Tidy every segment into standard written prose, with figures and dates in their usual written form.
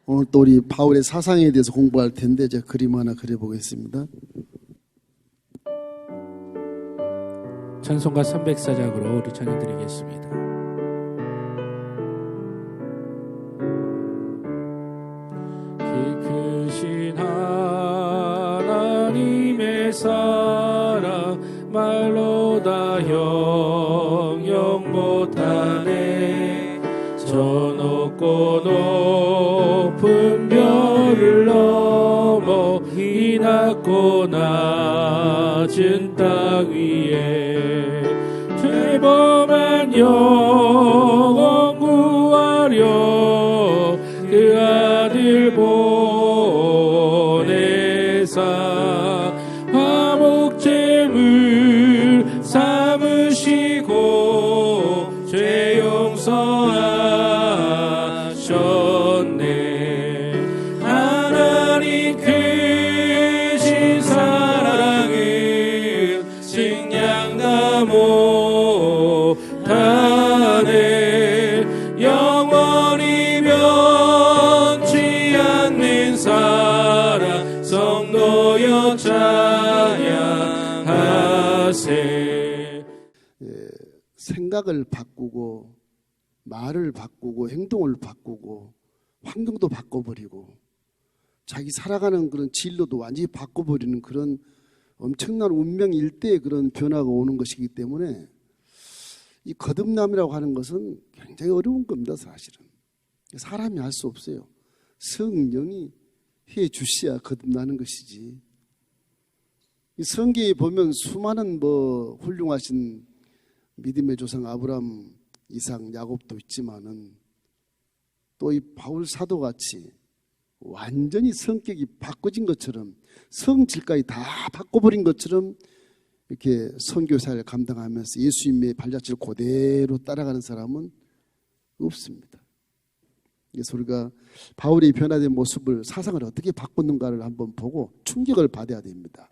오늘 또 우리 바울의 사상에 대해서 공부할 텐데 제가 그림 하나 그려보겠습니다. 찬송가 304작으로 우리 찬양드리겠습니다. 깊으신 하나님의 사랑 말로 다 형용 못하네. 저 높고 높은 별을 넘어 이 낮고 낮은 땅 위에 죄범한 영혼 구하려 그 아들 보내사 화목제물 삼으시고 죄 용서하셨네. 하나님 크신 사랑은 식량다 못하네. 영원히 변치 않는 사랑 성도여 찬양하세. 생각을 바꾸고 말을 바꾸고 행동을 바꾸고 환경도 바꿔버리고 자기 살아가는 그런 진로도 완전히 바꿔버리는 그런 엄청난 운명 일대의 그런 변화가 오는 것이기 때문에 이 거듭남이라고 하는 것은 굉장히 어려운 겁니다. 사실은 사람이 할 수 없어요. 성령이 해 주셔야 거듭나는 것이지. 이 성경에 보면 수많은 훌륭하신 믿음의 조상 아브라함, 이삭, 야곱도 있지만은 또 이 바울 사도같이 완전히 성격이 바꿔진 것처럼 성질까지 다 바꿔버린 것처럼 이렇게 선교사를 감당하면서 예수님의 발자취를 그대로 따라가는 사람은 없습니다. 그래서 우리가 바울의 변화된 모습을, 사상을 어떻게 바꿨는가를 한번 보고 충격을 받아야 됩니다.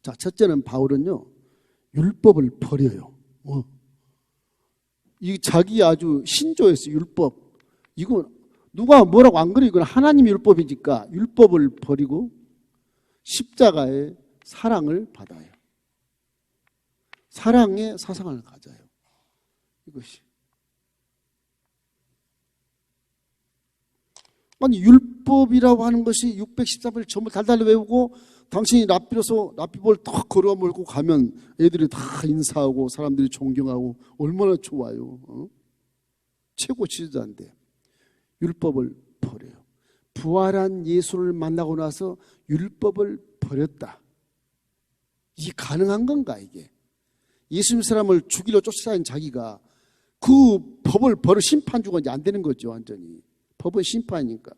자, 첫째는 바울은요, 율법을 버려요. 이 자기 아주 신조였어요. 율법. 이거 누가 뭐라고 안 그래요. 이건 하나님의 율법이니까 율법을 버리고 십자가의 사랑을 받아요. 사랑의 사상을 가져요. 이것이. 아니 율법이라고 하는 것이 613을 전부 달달 외우고 당신이 랍비볼 딱 걸어 몰고 가면 애들이 다 인사하고 사람들이 존경하고 얼마나 좋아요. 최고 지도자인데 율법을 버려요. 부활한 예수를 만나고 나서 율법을 버렸다. 이게 가능한 건가 이게? 예수님 사람을 죽이려 쫓아다닌 자기가 그 법을 버려 심판 주고 이제 안 되는 거죠. 완전히. 법은 심판이니까.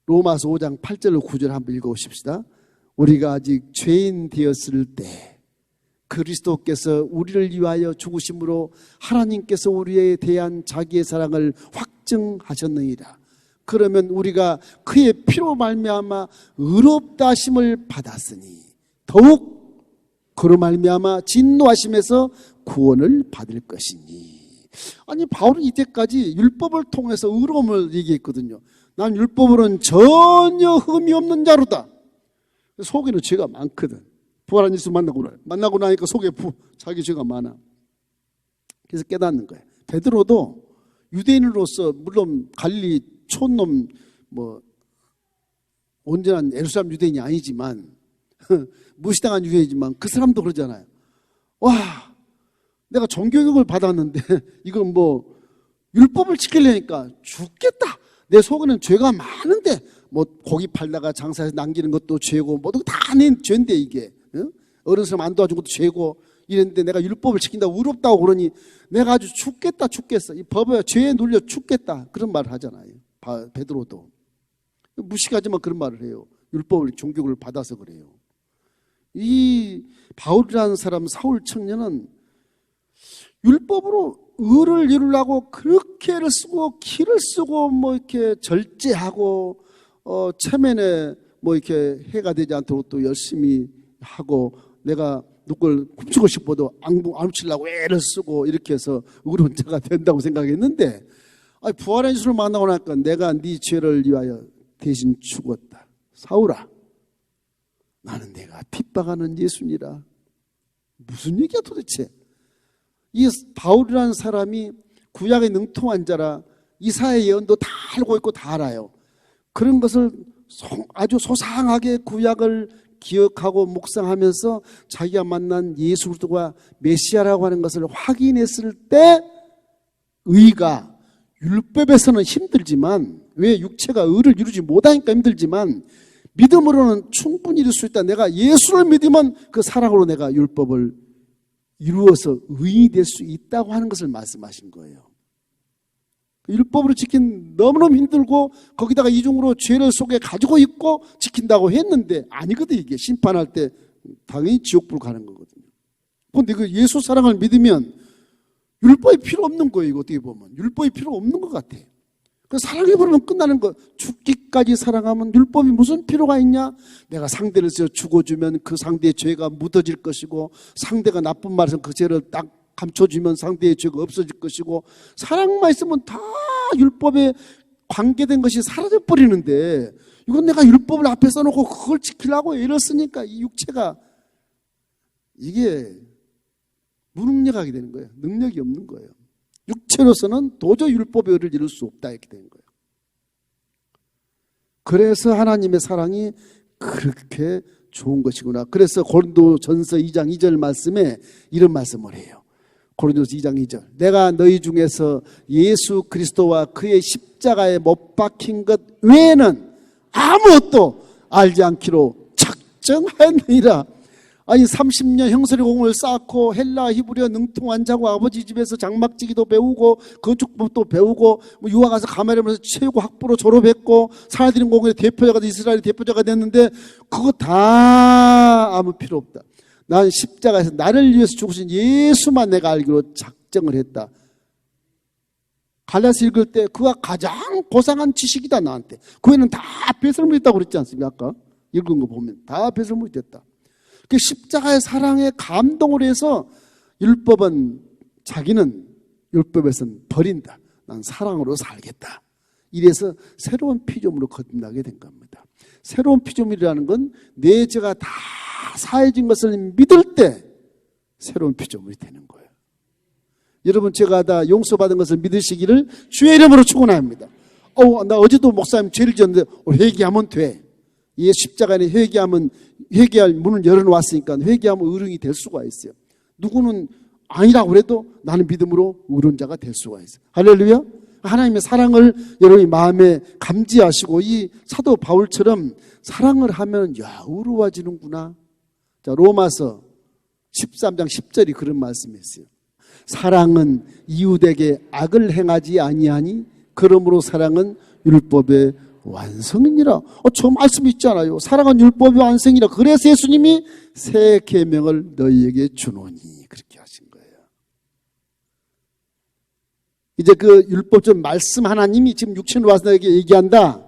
로마서 5장 8절로 9절 한번 읽어보십시다. 우리가 아직 죄인 되었을 때 그리스도께서 우리를 위하여 죽으심으로 하나님께서 우리에 대한 자기의 사랑을 확증하셨느니라. 그러면 우리가 그의 피로 말미암아 의롭다 하심을 받았으니 더욱 그로 말미암아 진노하심에서 구원을 받을 것이니. 아니 바울은 이때까지 율법을 통해서 의로움을 얘기했거든요. 난 율법으로는 전혀 흠이 없는 자로다. 속에는 죄가 많거든. 부활한 예수 만나고 나니까 속에 자기 죄가 많아. 그래서 깨닫는 거예요. 베드로도 유대인으로서 물론 갈릴리 촌놈 온전한 예루살렘 유대인이 아니지만 무시당한 유대인이지만 그 사람도 그러잖아요. 와, 내가 종교교육을 받았는데 이건 율법을 지키려니까 죽겠다. 내 속에는 죄가 많은데 고기 팔다가 장사해서 남기는 것도 죄고 모두 다 내 죄인데 이게 어른 사람 안 도와준 것도 죄고 이랬는데 내가 율법을 지킨다고 의롭다고 그러니 내가 아주 죽겠어. 이 법에 죄에 눌려 죽겠다. 그런 말을 하잖아요. 베드로도 무식하지만 그런 말을 해요. 율법을 종교를 받아서 그래요. 이 바울이라는 사람 사울 청년은 율법으로 의를 이루려고 그렇게 애를 쓰고 키를 쓰고 이렇게 절제하고 체면에 이렇게 해가 되지 않도록 또 열심히 하고 내가 누굴 훔치고 싶어도 안 훔치려고 애를 쓰고 이렇게 해서 의로운 자가 된다고 생각했는데 부활한 예수를 만나고 나니까 내가 네 죄를 위하여 대신 죽었다. 사울아, 나는 내가 핍박하는 예수니라. 무슨 얘기야 도대체? 이 바울이라는 사람이 구약의 능통한 자라 이사야의 예언도 다 알고 있고 다 알아요. 그런 것을 아주 소상하게 구약을 기억하고 묵상하면서 자기가 만난 예수 그리스도가 메시아라고 하는 것을 확인했을 때 의가 율법에서는 힘들지만, 왜 육체가 의를 이루지 못하니까 힘들지만 믿음으로는 충분히 이룰 수 있다. 내가 예수를 믿으면 그 사랑으로 내가 율법을 이루어서 의인이 될 수 있다고 하는 것을 말씀하신 거예요. 율법으로 지킨 너무너무 힘들고 거기다가 이중으로 죄를 속에 가지고 있고 지킨다고 했는데 아니거든. 이게 심판할 때 당연히 지옥불 가는 거거든요. 그런데 그 예수 사랑을 믿으면 율법이 필요 없는 거예요. 이거 어떻게 보면 율법이 필요 없는 것 같아. 사랑해버리면 끝나는 거. 죽기까지 사랑하면 율법이 무슨 필요가 있냐? 내가 상대를 서 죽어주면 그 상대의 죄가 묻어질 것이고, 상대가 나쁜 말해서 그 죄를 딱 감춰주면 상대의 죄가 없어질 것이고, 사랑만 있으면 다 율법에 관계된 것이 사라져버리는데, 이건 내가 율법을 앞에 써놓고 그걸 지키려고 애를 쓰니까 이 육체가 이게 무능력하게 되는 거예요. 능력이 없는 거예요. 육체로서는 도저히 율법의 의를 이룰 수 없다 이렇게 되는 거예요. 그래서 하나님의 사랑이 그렇게 좋은 것이구나. 그래서 고린도전서 2장 2절 말씀에 이런 말씀을 해요. 고린도서 2장 2절. 내가 너희 중에서 예수 그리스도와 그의 십자가에 못 박힌 것 외에는 아무것도 알지 않기로 작정하였느니라. 아니 30년 형설의 공을 쌓고 헬라 히브리어 능통한 자고 아버지 집에서 장막지기도 배우고 건축법도 배우고 유학 가서 가메르면서 최고 학부로 졸업했고 사라지는 공의 대표자가 이스라엘의 대표자가 됐는데 그거 다 아무 필요 없다. 난 십자가에서 나를 위해서 죽으신 예수만 내가 알기로 작정을 했다. 갈라서 읽을 때 그가 가장 고상한 지식이다 나한테. 그 외에는 다 배설물이 있다고 그랬지 않습니까? 아까 읽은 거 보면 다 배설물이 됐다. 그 십자가의 사랑에 감동을 해서 율법은 자기는 율법에서는 버린다. 난 사랑으로 살겠다. 이래서 새로운 피조물로 거듭나게 된 겁니다. 새로운 피조물이라는 건 내 죄가 다 사해진 것을 믿을 때 새로운 피조물이 되는 거예요. 여러분 제가 다 용서받은 것을 믿으시기를 주의 이름으로 축원합니다. 나 어제도 목사님 죄를 지었는데 회개하면 돼. 이 십자가에 회개하면 회개할 문을 열어놓았으니까 회개하면 의인이 될 수가 있어요. 누구는 아니라고 그래도 나는 믿음으로 의론자가 될 수가 있어요. 할렐루야. 하나님의 사랑을 여러분이 마음에 감지하시고 이 사도 바울처럼 사랑을 하면 의로워지는구나. 자, 로마서 13장 10절이 그런 말씀이었어요. 사랑은 이웃에게 악을 행하지 아니하니 그러므로 사랑은 율법의 완성이니라. 저 말씀 있잖아요. 사랑은 율법의 완성이라. 그래서 예수님이 새 계명을 너희에게 주노니 그렇게 하신 거예요. 이제 그 율법적 말씀 하나님이 지금 육신으로 와서 너에게 얘기한다.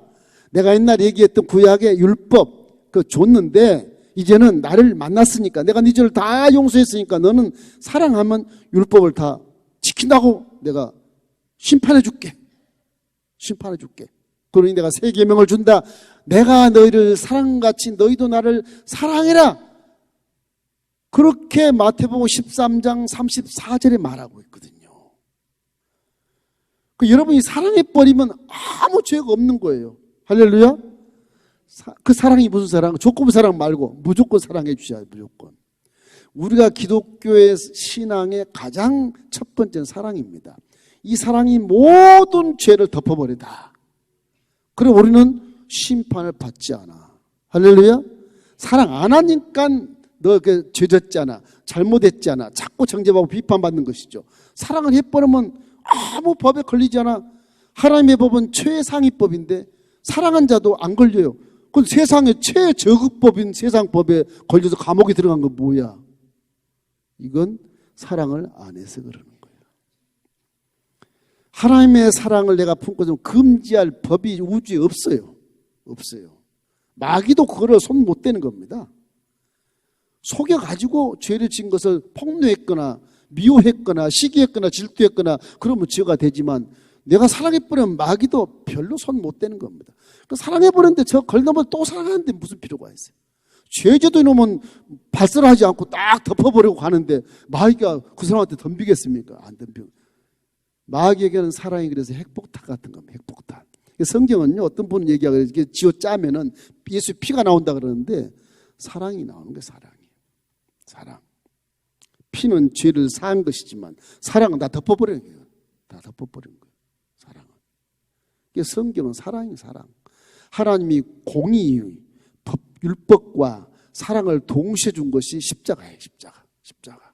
내가 옛날에 얘기했던 구약의 율법 그 줬는데 이제는 나를 만났으니까 내가 네 죄를 다 용서했으니까 너는 사랑하면 율법을 다 지킨다고 내가 심판해 줄게. 심판해 줄게. 그러니 내가 새 계명을 준다. 내가 너희를 사랑같이 너희도 나를 사랑해라. 그렇게 마태복음 13장 34절에 말하고 있거든요. 여러분이 사랑해버리면 아무 죄가 없는 거예요. 할렐루야. 그 사랑이 무슨 사랑? 조건 사랑 말고 무조건 사랑해 주셔야 해요. 무조건. 우리가 기독교의 신앙의 가장 첫 번째는 사랑입니다. 이 사랑이 모든 죄를 덮어버리다. 그리고 우리는 심판을 받지 않아. 할렐루야. 사랑 안 하니까 너 죄졌잖아. 잘못했잖아. 자꾸 정죄받고 비판받는 것이죠. 사랑을 해버리면 아무 법에 걸리지 않아. 하나님의 법은 최상위법인데 사랑한 자도 안 걸려요. 그건 세상의 최저급법인 세상 법에 걸려서 감옥에 들어간 건 뭐야? 이건 사랑을 안 해서 그러는 거예요. 하나님의 사랑을 내가 품고 좀 금지할 법이 우주에 없어요. 없어요. 마귀도 그거를 손 못 대는 겁니다. 속여가지고 죄를 지은 것을 폭로했거나 미워했거나 시기했거나 질투했거나 그러면 죄가 되지만 내가 사랑해버리면 마귀도 별로 손 못 대는 겁니다. 사랑해버렸는데 저 걸넘어 또 사랑하는데 무슨 필요가 있어요? 죄죄도 이놈은 발설하지 않고 딱 덮어버리고 가는데 마귀가 그 사람한테 덤비겠습니까? 안 덤비고. 마귀에게는 사랑이 그래서 핵폭탄 같은 겁니다. 핵폭탄. 성경은요, 어떤 분은 얘기하고 이렇게 쥐어 짜면은 예수의 피가 나온다 그러는데 사랑이 나오는 거예요, 사랑이. 사랑. 피는 죄를 사한 것이지만 사랑은 다 덮어버리는 거예요. 다 덮어버리는 거예요. 사랑은. 성경은 사랑이 사랑. 하나님이 공의, 법, 율법과 사랑을 동시에 준 것이 십자가예요. 십자가.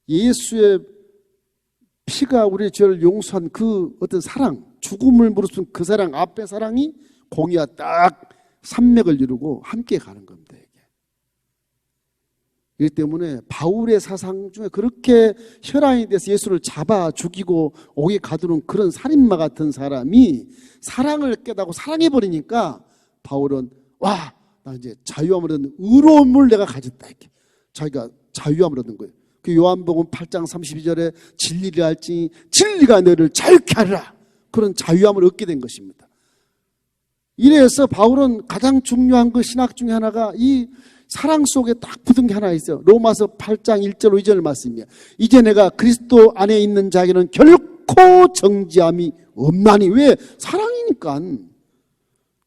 예수의 피가 우리의 죄를 용서한 그 어떤 사랑, 죽음을 무릅쓴 그 사랑 앞에 사랑이 공의와 딱 산맥을 이루고 함께 가는 겁니다. 이기 때문에 바울의 사상 중에 그렇게 혈안이 돼서 예수를 잡아 죽이고 옥에 가두는 그런 살인마 같은 사람이 사랑을 깨닫고 사랑해버리니까 바울은 와, 나 이제 자유함을 얻는 의로움을 내가 가졌다. 이렇게 자기가 자유함을 얻는 거예요. 그 요한복음 8장 32절에 진리를 알지 진리가 너를 자유케 하리라. 그런 자유함을 얻게 된 것입니다. 이래서 바울은 가장 중요한 그 신학 중에 하나가 이 사랑 속에 딱 붙은 게 하나 있어요. 로마서 8장 1절 2절 말씀이에요. 이제 내가 그리스도 안에 있는 자에게는 결코 정죄함이 없나니. 왜? 사랑이니까.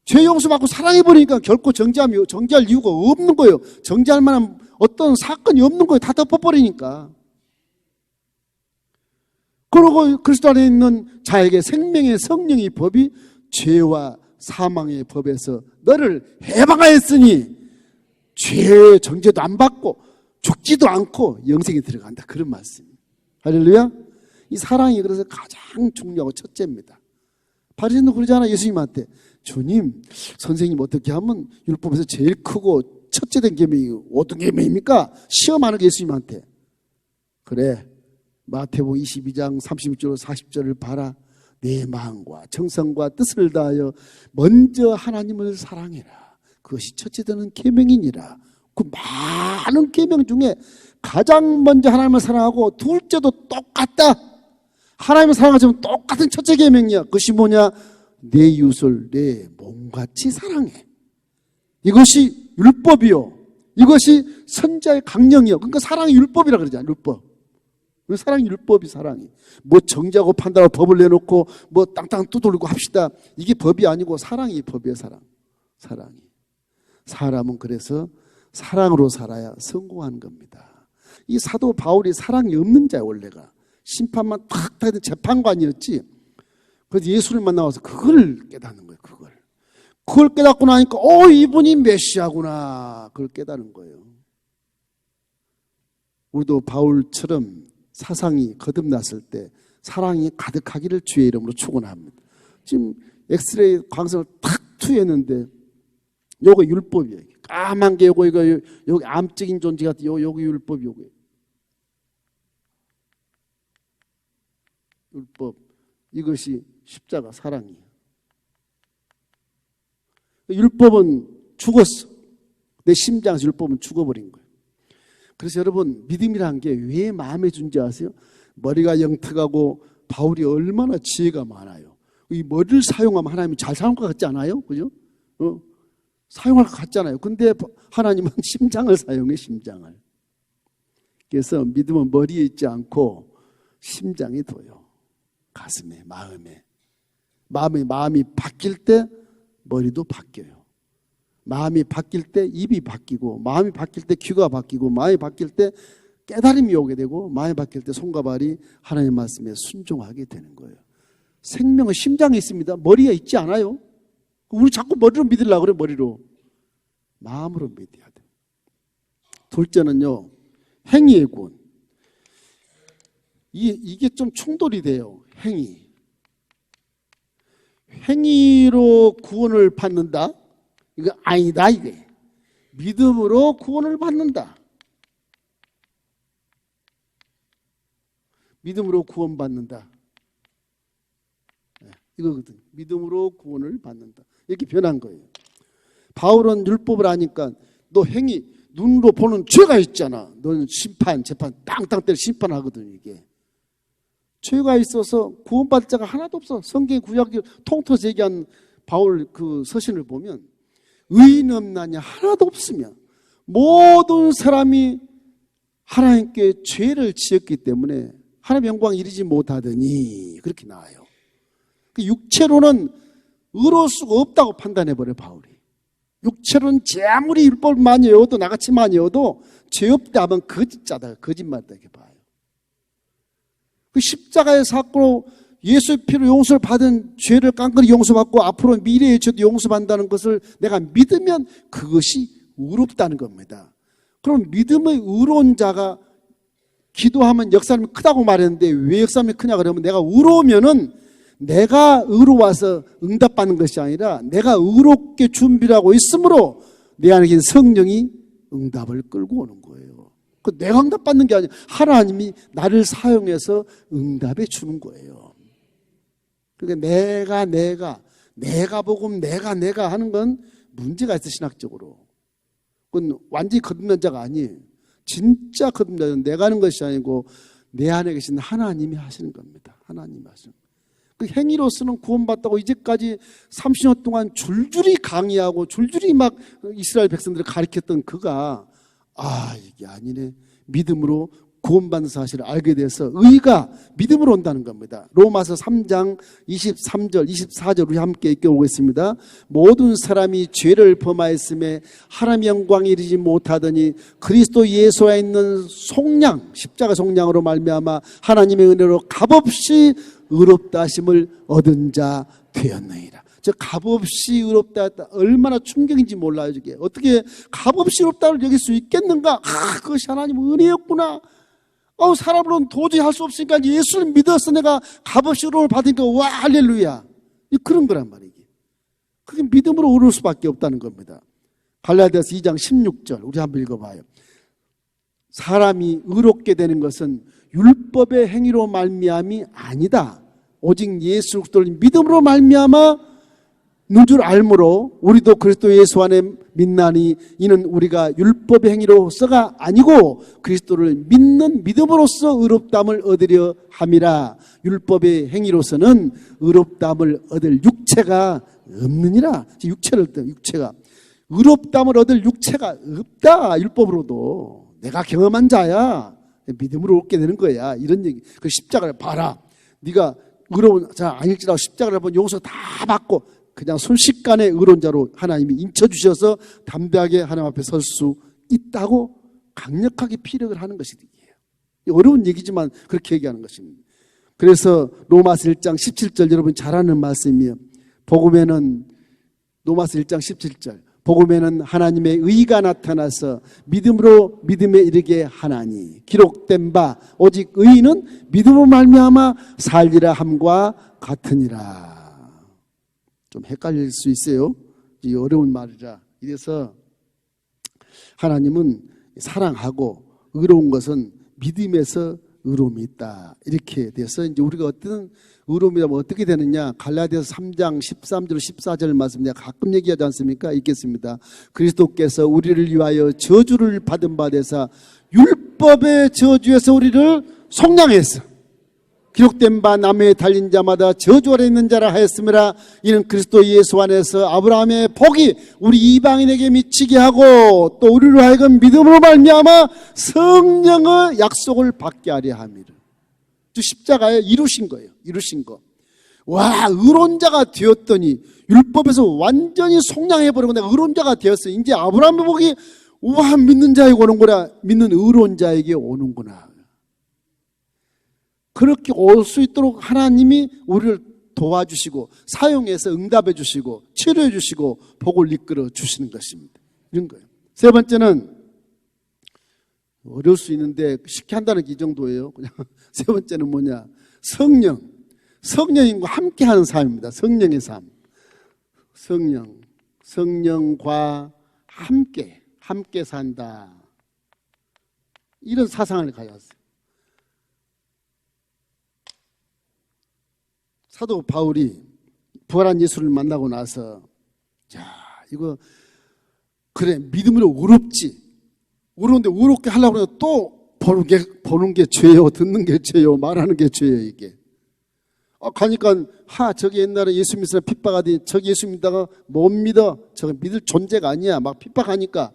죄 용서받고 사랑해버리니까 결코 정죄할 이유가 없는 거예요. 정죄할 만한 어떤 사건이 없는 거예요. 다 덮어버리니까. 그러고 그리스도 안에 있는 자에게 생명의 성령의 법이 죄와 사망의 법에서 너를 해방하였으니 죄의 정죄도 안 받고 죽지도 않고 영생에 들어간다. 그런 말씀이에요. 할렐루야. 이 사랑이 그래서 가장 중요하고 첫째입니다. 바리새인도 그러잖아. 예수님한테 주님, 선생님 어떻게 하면 율법에서 제일 크고 첫째 된 계명이 어떤 계명입니까? 시험하는 게 예수님한테. 그래, 마태복음 22장 36절 40절을 봐라. 내 마음과 정성과 뜻을 다하여 먼저 하나님을 사랑해라. 그것이 첫째 되는 계명이니라. 그 많은 계명 중에 가장 먼저 하나님을 사랑하고 둘째도 똑같다. 하나님을 사랑하지만 똑같은 첫째 계명이야. 그것이 뭐냐? 내 이웃을 내 몸같이 사랑해. 이것이 율법이요. 이것이 선자의 강령이요. 그러니까 사랑이 율법이라 그러잖아. 율법. 사랑이 율법이 사랑이. 뭐 정죄하고 판단하고 법을 내놓고 뭐 땅땅 두들리고 합시다. 이게 법이 아니고 사랑이 법이에요. 사랑이. 사람은 그래서 사랑으로 살아야 성공하는 겁니다. 이 사도 바울이 사랑이 없는 자야. 원래가 심판만 탁 타는 재판관이었지. 그래서 예수를 만나서 그걸 깨닫는 거예요. 그걸 깨닫고 나니까 이분이 메시아구나. 그걸 깨닫는 거예요. 우리도 바울처럼 사상이 거듭났을 때 사랑이 가득하기를 주의 이름으로 축원합니다. 지금 엑스레이 광선을 탁 투였는데 요거 율법이에요. 까만 게 요거 여기 암적인 존재 같은 요거 율법이 요거. 율법. 이것이 십자가 사랑이에요. 율법은 죽었어. 내 심장에서 율법은 죽어버린 거예요. 그래서 여러분 믿음이라는 게 왜 마음에 든지 아세요? 머리가 영특하고 바울이 얼마나 지혜가 많아요. 이 머리를 사용하면 하나님이 잘 사용할 것 같지 않아요? 그죠? 사용할 것 같잖아요. 근데 하나님은 심장을 사용해, 심장을. 그래서 믿음은 머리에 있지 않고 심장에 둬요. 가슴에, 마음에. 마음이 바뀔 때 머리도 바뀌어요. 마음이 바뀔 때 입이 바뀌고, 마음이 바뀔 때 귀가 바뀌고, 마음이 바뀔 때 깨달음이 오게 되고, 마음이 바뀔 때 손과 발이 하나님의 말씀에 순종하게 되는 거예요. 생명은 심장에 있습니다. 머리에 있지 않아요. 우리 자꾸 머리로 믿으려고 그래. 머리로. 마음으로 믿어야 돼. 둘째는요, 행위의 구원. 이게 좀 충돌이 돼요. 행위로 구원을 받는다? 이거 아니다, 이게. 믿음으로 구원을 받는다. 믿음으로 구원받는다. 이거거든. 믿음으로 구원을 받는다. 이렇게 변한 거예요. 바울은 율법을 아니까 너 행위, 눈으로 보는 죄가 있잖아. 너는 재판, 땅땅 때려 심판하거든, 이게. 죄가 있어서 구원받을 자가 하나도 없어. 성경 구약을 통틀어서 얘기한 바울 그 서신을 보면 의인 없나냐 하나도 없으며 모든 사람이 하나님께 죄를 지었기 때문에 하나님의 영광에 이르지 못하더니 그렇게 나와요. 육체로는 의로울 수가 없다고 판단해버려요, 바울이. 육체로는 제 아무리 율법을 많이 외워도 나같이 많이 외워도 죄 없다 하면 거짓자다, 거짓말이다 이렇게 봐요. 그 십자가의 사건으로 예수의 피로 용서를 받은 죄를 깡그리 용서받고 앞으로 미래의 죄도 용서받는다는 것을 내가 믿으면 그것이 의롭다는 겁니다. 그럼 믿음의 의로운 자가 기도하면 역사람이 크다고 말했는데 왜 역사람이 크냐 그러면 내가 의로우면은 내가 의로워서 응답받는 것이 아니라 내가 의롭게 준비를 하고 있으므로 내 안에 계신 성령이 응답을 끌고 오는 거예요. 내가 응답받는 게 아니라 하나님이 나를 사용해서 응답해 주는 거예요. 그러니까 내가 복음 내가 하는 건 문제가 있어 신학적으로. 그건 완전히 거듭난 자가 아니에요. 진짜 거듭난 자는 내가 하는 것이 아니고 내 안에 계신 하나님이 하시는 겁니다. 하나님이 하시는 거예요. 그 행위로서는 구원받다고 이제까지 30년 동안 줄줄이 강의하고 줄줄이 막 이스라엘 백성들을 가르쳤던 그가 이게 아니네. 믿음으로 구원받는 사실을 알게 돼서 의가 믿음으로 온다는 겁니다. 로마서 3장 23절 24절 우리 함께 읽어보겠습니다. 모든 사람이 죄를 범하였음에 하나님의 영광에 이르지 못하더니 그리스도 예수 안에 있는 속량 십자가 속량으로 말미암아 하나님의 은혜로 값없이 의롭다 하심을 얻은 자 되었느니라. 저 값없이 의롭다 했다. 얼마나 충격인지 몰라요. 이게 어떻게 값없이 의롭다를 여길 수 있겠는가? 그것이 하나님의 은혜였구나. 사람으로는 도저히 할 수 없으니까 예수를 믿어서 내가 값없이 의로움을 받으니까 와 할렐루야. 그런 거란 말이에요. 그게 믿음으로 의로울 수밖에 없다는 겁니다. 갈라디아서 2장 16절 우리 한번 읽어봐요. 사람이 의롭게 되는 것은 율법의 행위로 말미암이 아니다. 오직 예수 그리스도를 믿음으로 말미암아 는 줄 알므로 우리도 그리스도 예수 안에 믿나니 이는 우리가 율법의 행위로서가 아니고 그리스도를 믿는 믿음으로써 의롭다함을 얻으려 함이라. 율법의 행위로서는 의롭다함을 얻을 육체가 없느니라. 육체가 의롭다함을 얻을 육체가 없다. 율법으로도 내가 경험한 자야. 믿음으로 얻게 되는 거야. 이런 얘기. 그 십자가를 봐라. 네가 의로운 자 아닐지라도 십자가를 한번 용서 다 받고 그냥 순식간에 의로운 자로 하나님이 인쳐주셔서 담대하게 하나님 앞에 설 수 있다고 강력하게 피력을 하는 것이에요. 어려운 얘기지만 그렇게 얘기하는 것입니다. 그래서 로마서 1장 17절 여러분 잘 아는 말씀이에요. 복음에는 로마서 1장 17절 복음에는 하나님의 의가 나타나서 믿음으로 믿음에 이르게 하나니 기록된 바 오직 의인은 믿음으로 말미암아 살리라 함과 같으니라. 좀 헷갈릴 수 있어요. 이 어려운 말이라. 이래서 하나님은 사랑하고 의로운 것은 믿음에서 의로움이 있다. 이렇게 돼서 이제 우리가 어떤 의로움이라면 어떻게 되느냐? 갈라디아서 3장 13절 14절 말씀 내가 가끔 얘기하지 않습니까? 읽겠습니다. 그리스도께서 우리를 위하여 저주를 받은 바 되사 율법의 저주에서 우리를 속량했어. 기록된 바 나무에 달린 자마다 저주 아래 있는 자라 하였음이라. 이는 그리스도 예수 안에서 아브라함의 복이 우리 이방인에게 미치게 하고 또 우리로 하여금 믿음으로 말미암아 성령의 약속을 받게 하려 함이라. 십자가에 이루신 거예요. 이루신 거. 와, 의로운 자가 되었더니 율법에서 완전히 속량해버리고 내가 의로운 자가 되었어요. 이제 아브라함의 복이 와 믿는 자에게 오는구나. 믿는 의로운 자에게 오는구나. 그렇게 올 수 있도록 하나님이 우리를 도와주시고 사용해서 응답해 주시고 치료해 주시고 복을 이끌어 주시는 것입니다. 이런 거예요. 세 번째는 어려울 수 있는데 쉽게 한다는 게 이 정도예요. 그냥 세 번째는 뭐냐? 성령님과 함께하는 삶입니다. 성령의 삶. 성령과 함께 산다. 이런 사상을 가졌어요. 사도 바울이 부활한 예수를 만나고 나서 그래 믿음으로 의롭지. 의로운데 의롭게 하려고 그러면 또 보는 게 죄요, 듣는 게 죄요, 말하는 게 죄요, 이게. 가니까, 저기 옛날에 예수 믿으라 핍박하더니, 저기 예수 믿다가 못 믿어. 저거 믿을 존재가 아니야. 막 핍박하니까,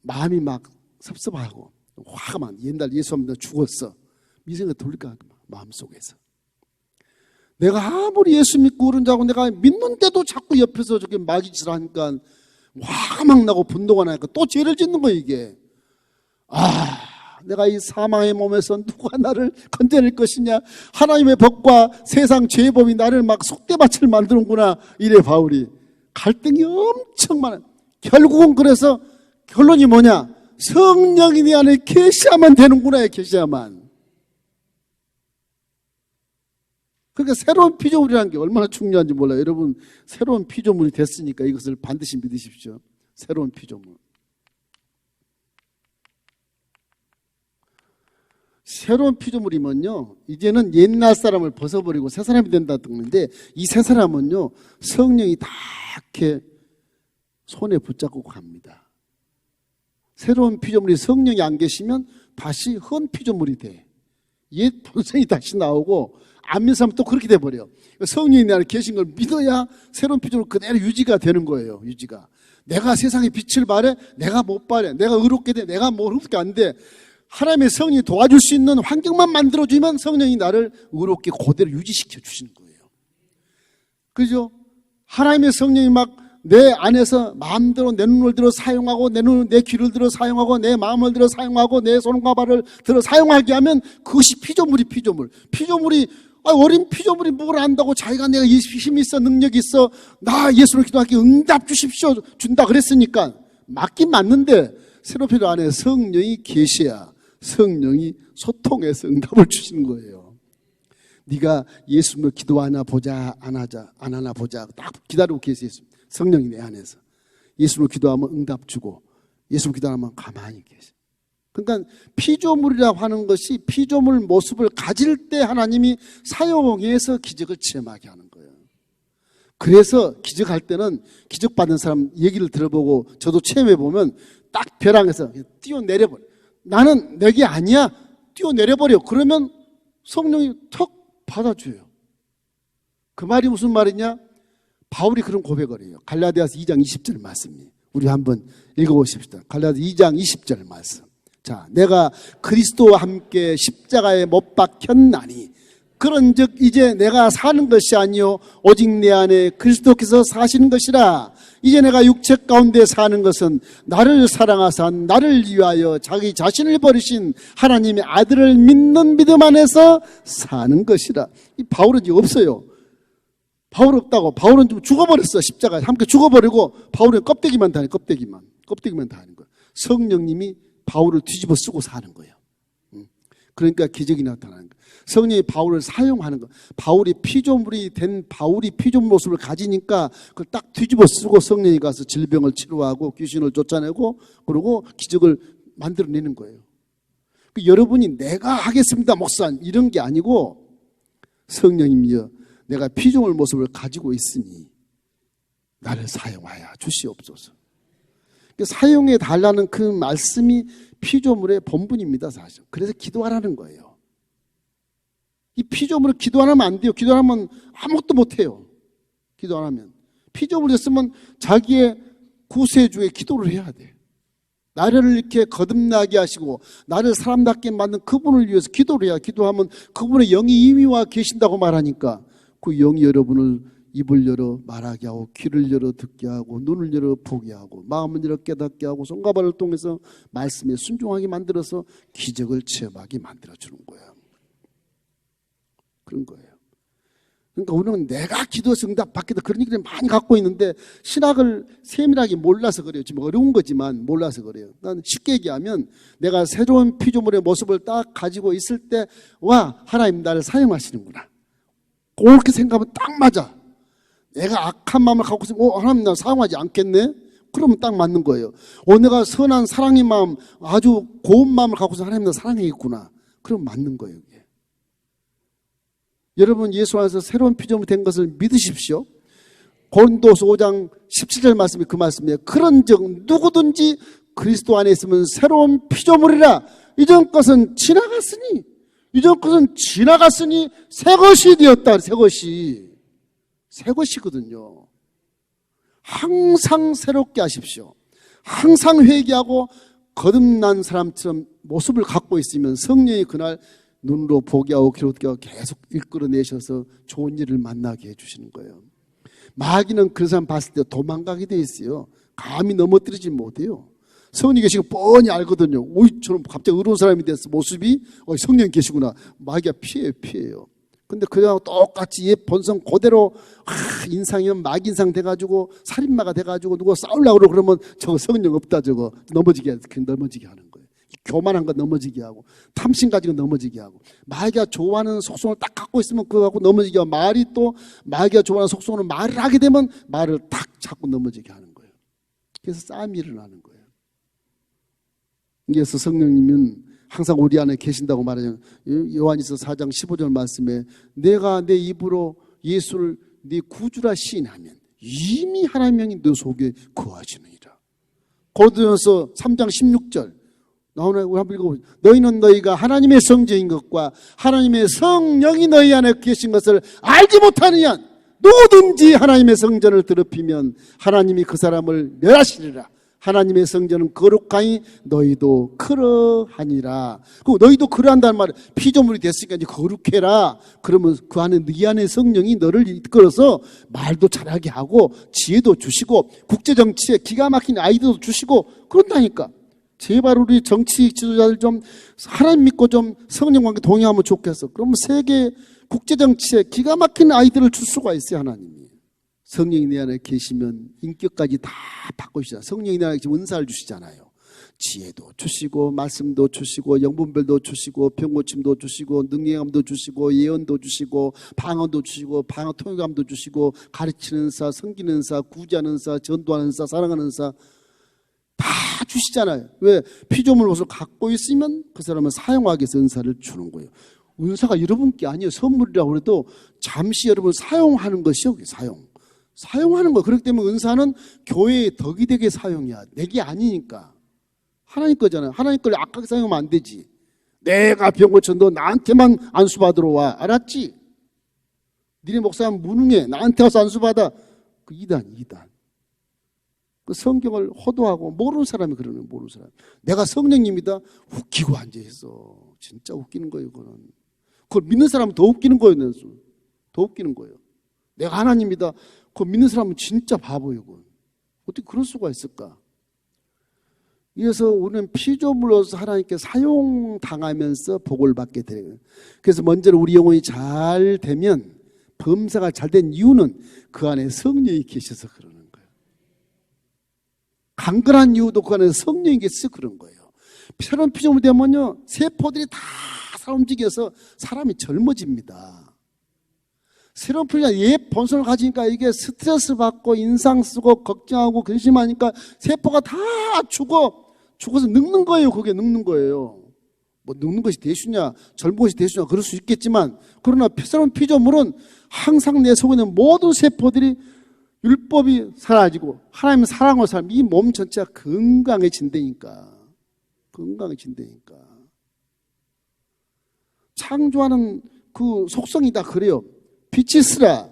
마음이 막 섭섭하고, 화가 많아. 옛날 예수 믿다 죽었어. 이 생각 돌릴까, 마음속에서. 내가 아무리 예수 믿고 그런다고 내가 믿는데도 자꾸 옆에서 저렇게 마귀짓을 하니까, 화가 막 나고 분노가 나니까 또 죄를 짓는 거야, 이게. 내가 이 사망의 몸에서 누가 나를 건져낼 것이냐. 하나님의 법과 세상 죄의 법이 나를 막 속대밭을 만드는구나. 이래 바울이. 갈등이 엄청 많아. 결국은 그래서 결론이 뭐냐. 성령이 내 안에 계셔야만 되는구나. 계셔야만. 그러니까 새로운 피조물이라는 게 얼마나 중요한지 몰라요. 여러분, 새로운 피조물이 됐으니까 이것을 반드시 믿으십시오. 새로운 피조물. 새로운 피조물이면요, 이제는 옛날 사람을 벗어버리고 새 사람이 된다 듣는데, 이 새 사람은요, 성령이 다 이렇게 손에 붙잡고 갑니다. 새로운 피조물이 성령이 안 계시면 다시 헌 피조물이 돼. 옛 본성이 다시 나오고, 안 믿는 사람은 또 그렇게 돼버려. 성령이 내 안에 계신 걸 믿어야 새로운 피조물 그대로 유지가 되는 거예요. 유지가. 내가 세상의 빛을 발해, 내가 못 발해, 내가 의롭게 돼, 내가 뭐 의롭게 안 돼. 하나님의 성령이 도와줄 수 있는 환경만 만들어주면 성령이 나를 의롭게 그대로 유지시켜 주시는 거예요. 그죠? 하나님의 성령이 막 내 안에서 마음대로 내 눈을 들어 사용하고 내 귀를 들어 사용하고 내 마음을 들어 사용하고 내 손과 발을 들어 사용하게 하면 그것이 피조물이 어린 피조물이 뭘 안다고 자기가 내가 힘이 있어 능력이 있어 나 예수로 기도하기 응답 주십시오 준다 그랬으니까 맞긴 맞는데 새로운 피조 안에 성령이 계셔야 성령이 소통해서 응답을 주시는 거예요. 네가 예수로 기도하나 보자 안 하나 보자 딱 기다리고 계세요. 성령이 내 안에서 예수로 기도하면 응답 주고 예수로 기도하면 가만히 계셔. 그러니까 피조물이라고 하는 것이 피조물 모습을 가질 때 하나님이 사용해서 기적을 체험하게 하는 거예요. 그래서 기적할 때는 기적받은 사람 얘기를 들어보고 저도 체험해보면 딱 벼랑에서 뛰어내려버려. 나는 내게 아니야. 뛰어내려버려. 그러면 성령이 턱 받아줘요. 그 말이 무슨 말이냐? 바울이 그런 고백을 해요. 갈라디아서 2장 20절 말씀이. 우리 한번 읽어보십시다. 갈라디아서 2장 20절 말씀. 자, 내가 그리스도와 함께 십자가에 못 박혔나니 그런즉 이제 내가 사는 것이 아니요 오직 내 안에 그리스도께서 사시는 것이라. 이제 내가 육체 가운데 사는 것은 나를 사랑하사 나를 위하여 자기 자신을 버리신 하나님의 아들을 믿는 믿음 안에서 사는 것이라. 이 바울은 이제 없어요. 바울 없다고. 바울은 좀 죽어버렸어. 십자가에 함께 죽어버리고 바울은 껍데기만 다니 껍데기만 다니는 거예요. 성령님이 바울을 뒤집어 쓰고 사는 거예요. 그러니까 기적이 나타나는 거예요. 성령이 바울을 사용하는 거. 바울이 피조물이 된 바울이 피조물 모습을 가지니까 그걸 딱 뒤집어 쓰고 성령이 가서 질병을 치료하고 귀신을 쫓아내고 그러고 기적을 만들어내는 거예요. 여러분이 내가 하겠습니다 목사 이런 게 아니고 성령님이여 내가 피조물 모습을 가지고 있으니 나를 사용하여 주시옵소서. 사용해 달라는 그 말씀이 피조물의 본분입니다, 사실. 그래서 기도하라는 거예요. 이 피조물을 기도 안 하면 안 돼요. 기도 안 하면 아무것도 못 해요. 기도 안 하면. 피조물이었으면 자기의 구세주의 기도를 해야 돼. 나를 이렇게 거듭나게 하시고 나를 사람답게 만든 그분을 위해서 기도를 해야. 기도하면 그분의 영이 이미 와 계신다고 말하니까 그 영이 여러분을 입을 열어 말하게 하고 귀를 열어 듣게 하고 눈을 열어 보게 하고 마음을 열어 깨닫게 하고 손과 발을 통해서 말씀에 순종하게 만들어서 기적을 체험하게 만들어주는 거예요. 그런 거예요. 그러니까 우리는 내가 기도해서 응답 받겠다 그런 얘기를 많이 갖고 있는데 신학을 세밀하게 몰라서 그래요. 지금 어려운 거지만 몰라서 그래요. 난 쉽게 얘기하면 내가 새로운 피조물의 모습을 딱 가지고 있을 때 와 하나님 나를 사용하시는구나. 그렇게 생각하면 딱 맞아. 내가 악한 마음을 갖고 있으면 하나님 나 사용하지 않겠네? 그러면 딱 맞는 거예요. 내가 선한 사랑의 마음 아주 고운 마음을 갖고 있으면 하나님 나 사랑하겠구나. 그럼 맞는 거예요. 이게. 여러분 예수 안에서 새로운 피조물이 된 것을 믿으십시오. 고린도서 5장 17절 말씀이 그 말씀이에요. 그런즉 누구든지 그리스도 안에 있으면 새로운 피조물이라. 이전 것은 지나갔으니, 이전 것은 지나갔으니 새 것이 되었다. 새 것이. 새 것이거든요. 항상 새롭게 하십시오. 항상 회개하고 거듭난 사람처럼 모습을 갖고 있으면 성령이 그날 눈으로 보게 하고 기록게 하고 계속 이끌어내셔서 좋은 일을 만나게 해주시는 거예요. 마귀는 그 사람 봤을 때 도망가게 돼 있어요. 감히 넘어뜨리지 못해요. 성령이 계시고 뻔히 알거든요. 오이, 저는 갑자기 의로운 사람이 됐어. 모습이 성령이 계시구나. 마귀가 피해요. 근데 그냥 똑같이 옛 본성 그대로 인상이면 마귀 인상 돼가지고 살인마가 돼가지고 누가 싸우려고 그러면 저거 성령 없다 저거 넘어지게 하는 거예요. 교만한 거 넘어지게 하고 탐심 가지고 넘어지게 하고 마귀가 좋아하는 속성을 딱 갖고 있으면 그거 갖고 넘어지게 하고 말이 또 마귀가 좋아하는 속성으로 말을 하게 되면 말을 탁 잡고 넘어지게 하는 거예요. 그래서 싸움이 일어나는 거예요. 그래서 성령님은 항상 우리 안에 계신다고 말하죠. 요한일서 4장 15절 말씀에 내가 내 입으로 예수를 네 구주라 시인하면 이미 하나님이 너 속에 거하시느니라. 고린도전서 3장 16절 나오나요? 우리 한번 읽어보죠. 너희는 너희가 하나님의 성전인 것과 하나님의 성령이 너희 안에 계신 것을 알지 못하느냐. 누구든지 하나님의 성전을 더럽히면 하나님이 그 사람을 멸하시리라. 하나님의 성전은 거룩하니 너희도 그러하니라. 그 너희도 그러한다는 말은 피조물이 됐으니까 이제 거룩해라. 그러면 그 안에 네 안에 성령이 너를 이끌어서 말도 잘하게 하고 지혜도 주시고 국제정치에 기가 막힌 아이디어도 주시고 그런다니까. 제발 우리 정치 지도자들 좀 하나님 믿고 좀 성령 관계 동의하면 좋겠어. 그러면 세계 국제정치에 기가 막힌 아이디어를 줄 수가 있어요. 하나님이. 성령이 내 안에 계시면 인격까지 다 바꾸시잖아요. 성령이 내 안에 계시면 은사를 주시잖아요. 지혜도 주시고 말씀도 주시고 영분별도 주시고 병고침도 주시고 능력함도 주시고 예언도 주시고 방언도 주시고 방언 통역감도 주시고 가르치는 사, 섬기는 사, 구제하는 사, 전도하는 사, 사랑하는 사 다 주시잖아요. 왜? 피조물 옷을 갖고 있으면 그 사람은 사용하기 위해서 은사를 주는 거예요. 은사가 여러분께 아니에요. 선물이라고 해도 잠시 여러분 사용하는 것이요. 사용하는 거. 그렇기 때문에 은사는 교회의 덕이 되게 사용이야. 내게 아니니까. 하나님 거잖아요. 하나님 걸 악하게 사용하면 안 되지. 내가 병 고쳐 너 나한테만 안수받으러 와. 알았지? 니네 목사는 무능해. 나한테 와서 안수받아. 그 이단. 그 성경을 호도하고 모르는 사람이 그러는 모르는 사람. 내가 성령님이다. 웃기고 앉아있어. 진짜 웃기는 거예요. 그걸 믿는 사람은 더 웃기는 거예요. 더 웃기는 거예요. 내가 하나님이다. 그거 믿는 사람은 진짜 바보예요. 어떻게 그럴 수가 있을까? 그래서 우리는 피조물로서 하나님께 사용당하면서 복을 받게 돼요. 그래서 먼저 우리 영혼이 잘 되면 범사가 잘 된 이유는 그 안에 성령이 계셔서 그러는 거예요. 강건한 이유도 그 안에 성령이 계셔서 그런 거예요. 새로운 피조물 되면요 세포들이 다 움직여서 사람이 젊어집니다. 새로운 피조물 옛 본성을 가지니까 이게 스트레스 받고 인상 쓰고 걱정하고 근심하니까 세포가 다 죽어서 늙는 거예요. 그게 늙는 거예요. 뭐 늙는 것이 대수냐 젊은 것이 대수냐 그럴 수 있겠지만 그러나 새로운 피조물은 항상 내 속에 있는 모든 세포들이 율법이 사라지고 하나님의 사랑으로 살면 이 몸 전체가 건강해진다니까. 창조하는 그 속성이다 그래요. 빛이 쓰라.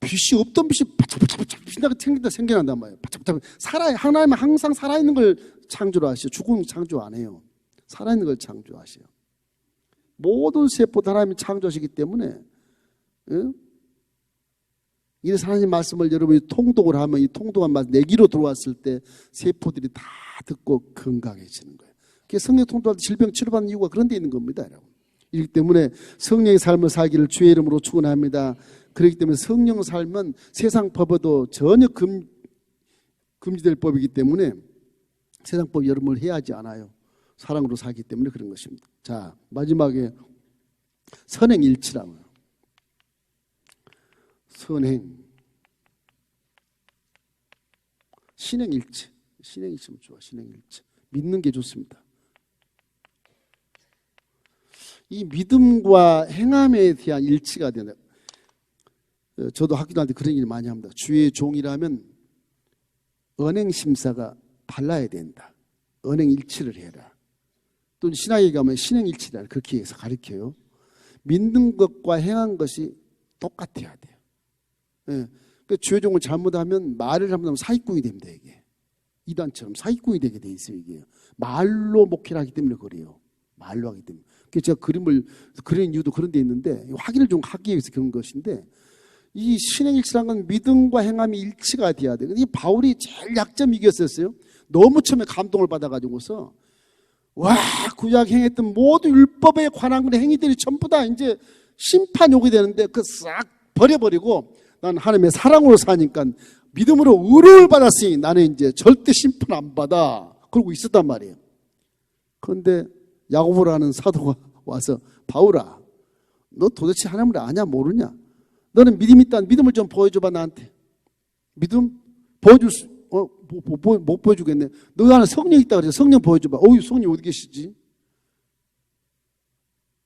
빛이 없던 빛이 바짝바짝 빛나게 생겨난단 말이에요. 바짝바짝 하나님은 항상 살아있는 걸 창조를 하시죠. 죽은 창조 안 해요. 살아있는 걸 창조하셔요. 모든 세포도 하나님이 창조하시기 때문에 이래서 하나님 말씀을 여러분이 통독을 하면 이 통독한 말씀 내 귀로 들어왔을 때 세포들이 다 듣고 건강해지는 거예요. 성령 통독할 때 질병 치료받는 이유가 그런 데 있는 겁니다. 여러분. 이렇기 때문에 성령의 삶을 살기를 주의 이름으로 축원합니다. 그렇기 때문에 성령 삶은 세상 법에도 전혀 금지될 법이기 때문에 세상 법 여러분을 해하지 않아요. 사랑으로 살기 때문에 그런 것입니다. 자, 마지막에 선행일치라고요. 신행일치. 신행일치면 좋아. 신행일치. 믿는 게 좋습니다. 이 믿음과 행함에 대한 일치가 된다. 저도 학교 다닐 때 그런 일 많이 합니다. 주의 종이라면 언행심사가 달라야 된다. 언행일치를 해라. 또 신학에 가면 신행일치라 그렇게 해서 가르쳐요. 믿는 것과 행한 것이 똑같아야 돼요. 예. 그 주의종을 잘못하면 말을 잘못하면 사기꾼이 됩니다. 이게 이단처럼 사기꾼이 되게 돼 있어요. 이게 말로 목회를 하기 때문에 그래요. 말로 하기 때문에. 그래서 제가 그림을 그리는 이유도 그런 데 있는데 확인을 좀 하기 위해서 그런 것인데 이 신행일치라는 건 믿음과 행함이 일치가 돼야 돼요. 이 바울이 제일 약점이 이겼었어요. 너무 처음에 감동을 받아가지고서 와 구약 행했던 모든 율법에 관한 그런 행위들이 전부 다 이제 심판 요구이 되는데 그 싹 버려버리고 난 하나님의 사랑으로 사니까 믿음으로 의로움을 받았으니 나는 이제 절대 심판 안 받아 그러고 있었단 말이에요. 그런데 야고보라는 사도가 와서 바울아 너 도대체 하나님을 아냐 모르냐? 너는 믿음이 있다는 믿음을 좀 보여줘봐 나한테. 믿음 보여줄 수 못 보여주겠네. 너 안에 성령 있다 그래서 성령 보여줘봐. 어이 성령 어디 계시지?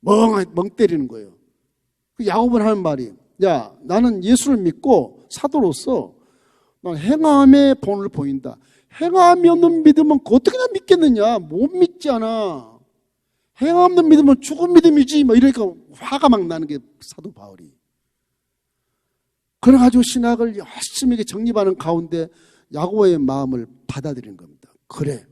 멍 때리는 거예요. 그 야고보는 하는 말이 야 나는 예수를 믿고 사도로서 난 행함의 본을 보인다. 행함이 없는 믿음은 어떻게 나 믿겠느냐? 못 믿지 않아. 행함 없는 믿음은 죽은 믿음이지. 뭐 이러니까 화가 막 나는 게 사도 바울이. 그래가지고 신학을 열심히 정립하는 가운데 야고보의 마음을 받아들이는 겁니다. 그래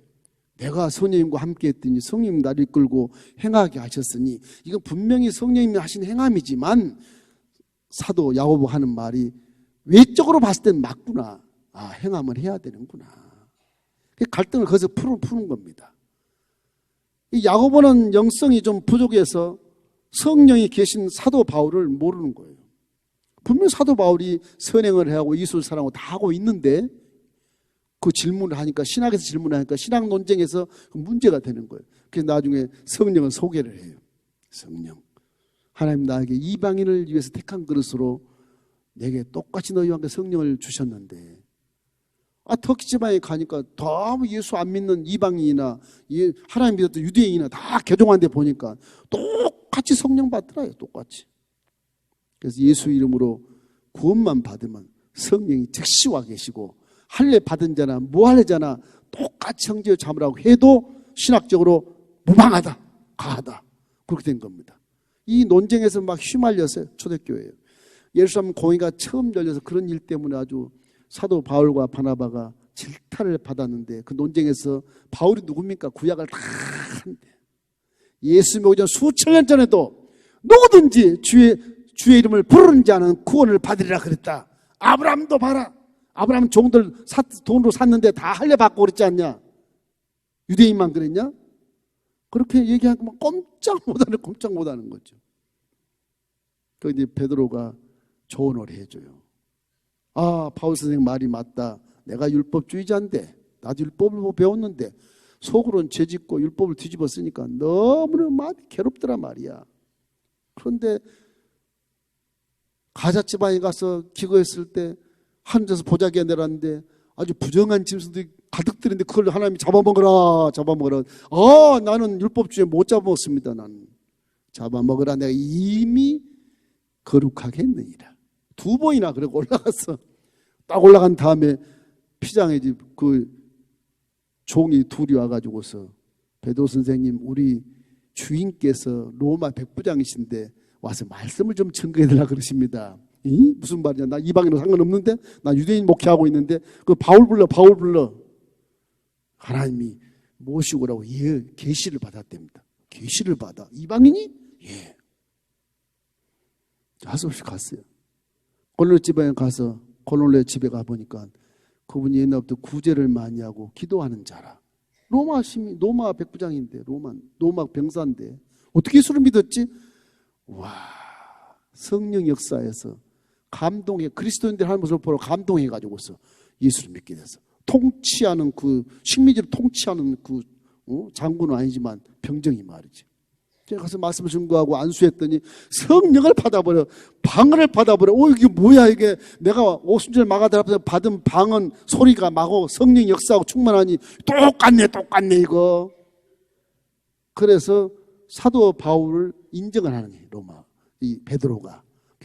내가 성령님과 함께 했더니 성령님 나를 이끌고 행하게 하셨으니 이건 분명히 성령님이 하신 행함이지만 사도 야고보가 하는 말이 외적으로 봤을 땐 맞구나. 아 행함을 해야 되는구나. 갈등을 거기서 푸는 겁니다. 이 야고보는 영성이 좀 부족해서 성령이 계신 사도 바울을 모르는 거예요. 분명 사도 바울이 선행을 하고 예수를 사랑하고 다 하고 있는데 그 질문을 하니까 신학에서 질문을 하니까 신학 논쟁에서 문제가 되는 거예요. 그래서 나중에 성령은 소개를 해요. 성령 하나님 나에게 이방인을 위해서 택한 그릇으로 내게 똑같이 너희와 함께 성령을 주셨는데 터키 지방에 가니까 너무 예수 안 믿는 이방인이나 하나님 믿었던 유대인이나 다 개종한 데 보니까 똑같이 성령 받더라요. 똑같이. 그래서 예수 이름으로 구원만 받으면 성령이 즉시 와 계시고 할례 받은 자나 무할례자나 똑같이 형제를 잡으라고 해도 신학적으로 무방하다, 가하다 그렇게 된 겁니다. 이 논쟁에서 막 휘말렸어요. 초대교회에. 예루살렘 공회가 처음 열려서 그런 일 때문에 아주 사도 바울과 바나바가 질타를 받았는데 그 논쟁에서 바울이 누굽니까? 구약을 다 한대. 예수 오기 전 수천 년 전에도 누구든지 주의 이름을 부르는 자는 구원을 받으리라 그랬다. 아브라함도 봐라. 아브라함 종들 돈으로 샀는데 다 할례 받고 그랬지 않냐? 유대인만 그랬냐? 그렇게 얘기하면 꼼짝 못하는 거죠. 그 이제 베드로가 조언을 해줘요. 아, 바울 선생님 말이 맞다. 내가 율법주의자인데 나도 율법을 배웠는데 속으로는 죄짓고 율법을 뒤집어 쓰니까 너무나 많이 괴롭더라 말이야. 그런데 가자 지방에 가서 기거했을 때 하늘에서 보자기가 내렸는데 아주 부정한 짐승들이 가득 들었는데 그걸 하나님이 잡아먹어라. 나는 율법주의에 못 잡아먹습니다. 나는 잡아먹으라. 내가 이미 거룩하게 했느니라. 2번이나 그러고 올라갔어. 딱 올라간 다음에 피장의 집 그 종이 둘이 와가지고서 베드로 선생님 우리 주인께서 로마 백부장이신데 와서 말씀을 좀 증거해달라 그러십니다. 무슨 말이냐? 나 이방인으로 상관없는데 나 유대인 목회하고 있는데 그 바울 불러. 하나님이 모시고 오라고 계시를 받았답니다. 계시를 받아. 이방인이? 예. 하소없이 갔어요. 골로새 지방에 가서 골로새 집에 가보니까 그분이 옛날부터 구제를 많이 하고 기도하는 자라. 로마 시민, 로마 백부장인데 로마 병사인데 어떻게 예수를 믿었지? 와, 성령 역사에서 감동해, 그리스도인들 하는 모습을 보러 감동해가지고서 예수를 믿게 됐어. 통치하는 그 식민지를 통치하는 그 장군은 아니지만 병정이 말이지. 제가 가서 말씀을 증거하고 안수했더니 성령을 받아버려, 방언을 받아버려. 이게 뭐야 이게. 내가 오순절 마가들 앞에서 받은 방언 소리가 마고 성령 역사하고 충만하니 똑같네 이거. 그래서 사도 바울을 인정을 하는 거예요. 로마 이 베드로가.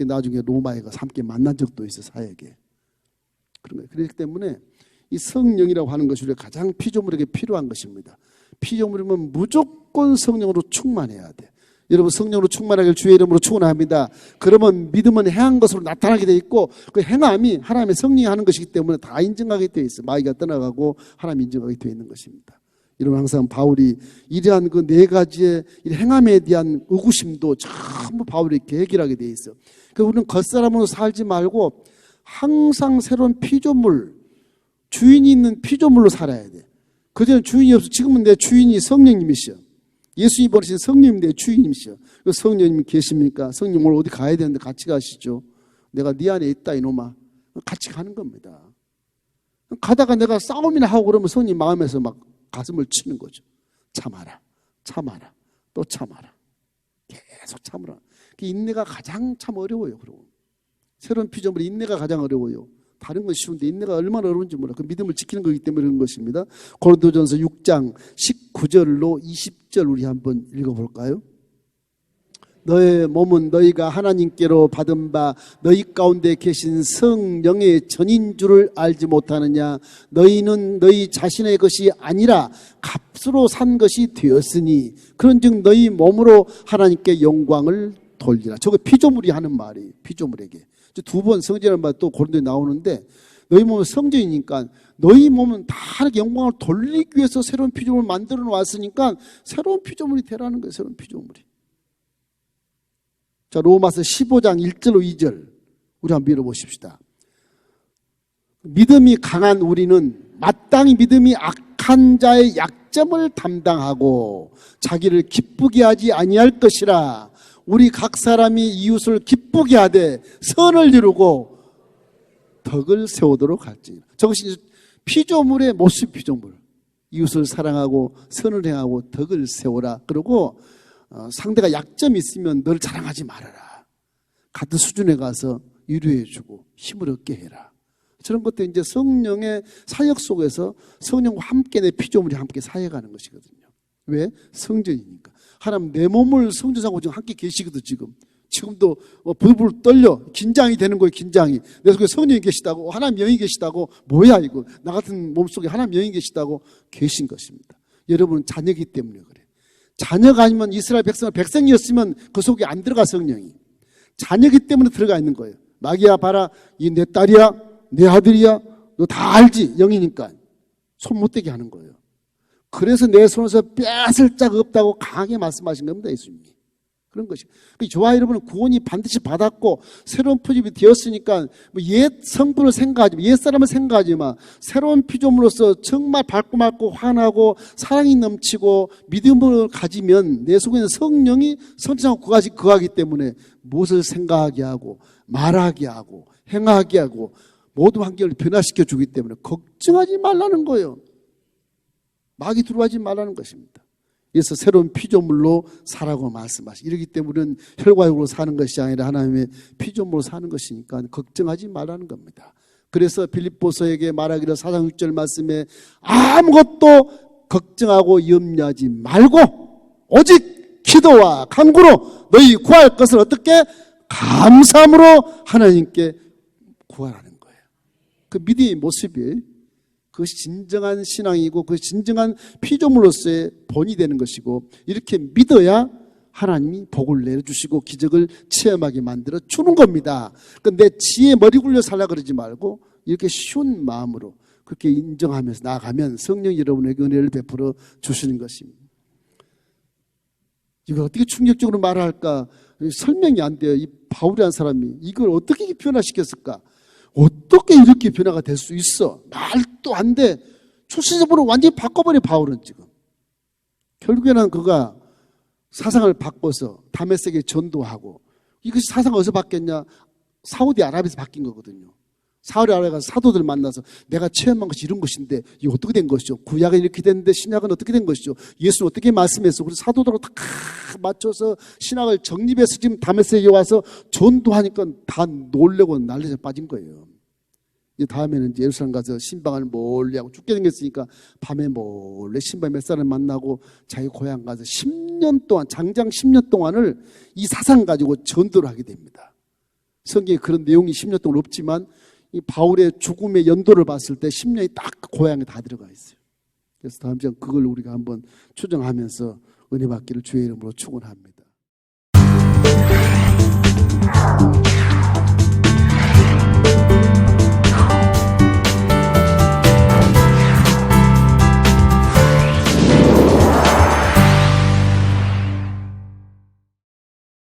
나중에 로마에 가서 함께 만난 적도 있어 사역에. 그런 거예요. 그렇기 때문에 이 성령이라고 하는 것이 우리가 가장 피조물에게 필요한 것입니다. 피조물이면 무조건 성령으로 충만해야 돼. 여러분 성령으로 충만하길 주의 이름으로 축원합니다. 그러면 믿음은 행한 것으로 나타나게 돼 있고 그 행함이 하나님의 성령이 하는 것이기 때문에 다 인정하게 되어 있어요. 마귀가 떠나가고 하나님 인정하게 되어 있는 것입니다. 여러분 항상 바울이 이러한 그 네 가지의 행함에 대한 의구심도 전부 바울이 이렇게 해결하게 되어 있어요. 그러니까 우리는 겉사람으로 살지 말고 항상 새로운 피조물, 주인이 있는 피조물로 살아야 돼. 그전에 주인이 없어. 지금은 내 주인이 성령님이시여. 예수님이 보내신 성령님 내 주인이시여. 그 성령님이 계십니까? 성령 오늘 어디 가야 되는데 같이 가시죠. 내가 네 안에 있다 이놈아. 같이 가는 겁니다. 가다가 내가 싸움이나 하고 그러면 성령 마음에서 막 가슴을 치는 거죠. 참아라, 참아라, 또 참아라. 계속 참으라. 인내가 가장 참 어려워요. 그리고 새로운 피조물이 인내가 가장 어려워요. 다른 건 쉬운데 인내가 얼마나 어려운지 몰라. 그 믿음을 지키는 거기 때문에 그런 것입니다. 고린도전서 6장 19절로 20절 우리 한번 읽어볼까요? 너의 몸은 너희가 하나님께로 받은 바 너희 가운데 계신 성령의 전인 줄을 알지 못하느냐. 너희는 너희 자신의 것이 아니라 값으로 산 것이 되었으니 그런즉 너희 몸으로 하나님께 영광을 돌리라. 저거 피조물이 하는 말이에요. 피조물에게. 두 번 성전이라는 말 또 고린도에 나오는데 너희 몸은 성전이니까 너희 몸은 다 영광을 돌리기 위해서 새로운 피조물을 만들어 놓았으니까 새로운 피조물이 되라는 거예요. 새로운 피조물이. 자, 로마서 15장 1절로 2절 우리 한번 읽어보십시다. 믿음이 강한 우리는 마땅히 믿음이 악한 자의 약점을 담당하고 자기를 기쁘게 하지 아니할 것이라. 우리 각 사람이 이웃을 기쁘게 하되 선을 이루고 덕을 세우도록 할지니라. 저것이 피조물의 모습 피조물. 이웃을 사랑하고 선을 행하고 덕을 세우라. 그리고 상대가 약점이 있으면 널 자랑하지 말아라. 같은 수준에 가서 위로해주고 힘을 얻게 해라. 저런 것도 이제 성령의 사역 속에서 성령과 함께 내 피조물이 함께 사역하는 것이거든요. 왜? 성전이니까. 하나님 내 몸을 성전하고 지금 함께 계시거든. 지금도 불불 떨려. 긴장이 되는 거예요. 긴장이. 내 속에 성령이 계시다고, 하나님 영이 계시다고. 뭐야 이거. 나 같은 몸속에 하나님 영이 계시다고 계신 것입니다. 여러분은 자녀이기 때문에 그래. 자녀가 아니면 이스라엘 백성이었으면 그 속에 안 들어가. 성령이 자녀이기 때문에 들어가 있는 거예요. 마귀야 봐라, 이 내 딸이야, 내 아들이야, 너 다 알지. 영이니까 손 못 대게 하는 거예요. 그래서 내 손에서 뺏을 짝 없다고 강하게 말씀하신 겁니다. 예수님이. 그런 것이. 저와 여러분은 구원이 반드시 받았고 새로운 피조물이 되었으니까 옛 성분을 생각하지 마. 옛 사람을 생각하지 마. 새로운 피조물로서 정말 밝고 맑고 환하고 사랑이 넘치고 믿음을 가지면 내 속에 있는 성령이 선천하고 거하기 때문에 무엇을 생각하게 하고 말하게 하고 행하게 하고 모든 환경을 변화시켜 주기 때문에 걱정하지 말라는 거예요. 마귀 들어가지 말라는 것입니다. 그래서 새로운 피조물로 살라고 말씀하시고 이러기 때문에 우리는 혈과육으로 사는 것이 아니라 하나님의 피조물로 사는 것이니까 걱정하지 말라는 겁니다. 그래서 빌립보서에게 말하기를 4장 6절 말씀에 아무것도 걱정하고 염려하지 말고 오직 기도와 간구로 너희 구할 것을 어떻게 감사함으로 하나님께 구하라는 거예요. 그 믿음의 모습이에요. 그것이 진정한 신앙이고 그것이 진정한 피조물로서의 본이 되는 것이고 이렇게 믿어야 하나님이 복을 내려주시고 기적을 체험하게 만들어 주는 겁니다. 그러니까 내 지혜 머리 굴려 살라 그러지 말고 이렇게 쉬운 마음으로 그렇게 인정하면서 나아가면 성령 여러분에게 은혜를 베풀어 주시는 것입니다. 이걸 어떻게 충격적으로 말할까 설명이 안 돼요. 이 바울이라는 사람이 이걸 어떻게 변화시켰을까? 어떻게 이렇게 변화가 될 수 있어? 말도 안 돼. 출신적으로 완전히 바꿔버려. 바울은 지금 결국에는 그가 사상을 바꿔서 다메섹에 전도하고 이것이 사상이 어디서 바뀌었냐? 사우디아라비아에서 바뀐 거거든요. 사우디아라비아에 가서 사도들 만나서 내가 체험한 것이 이런 것인데 이게 어떻게 된 것이죠? 구약은 이렇게 됐는데 신약은 어떻게 된 것이죠? 예수는 어떻게 말씀했어? 그래서 사도들하고 다 맞춰서 신학을 정립해서 지금 다메섹에 와서 전도하니까 다 놀래고 난리에 빠진 거예요. 이제 다음에는 이제 예루살렘 가서 신방을 몰래 하고 죽게 생겼으니까 밤에 몰래 신방 몇 사람 만나고 자기 고향 가서 10년 동안 장장 10년 동안을 이 사상 가지고 전도를 하게 됩니다. 성경에 그런 내용이 10년 동안 없지만 이 바울의 죽음의 연도를 봤을 때 10년이 딱 고향에 다 들어가 있어요. 그래서 다음 시간 그걸 우리가 한번 추정하면서 은혜 받기를 주의 이름으로 축원합니다.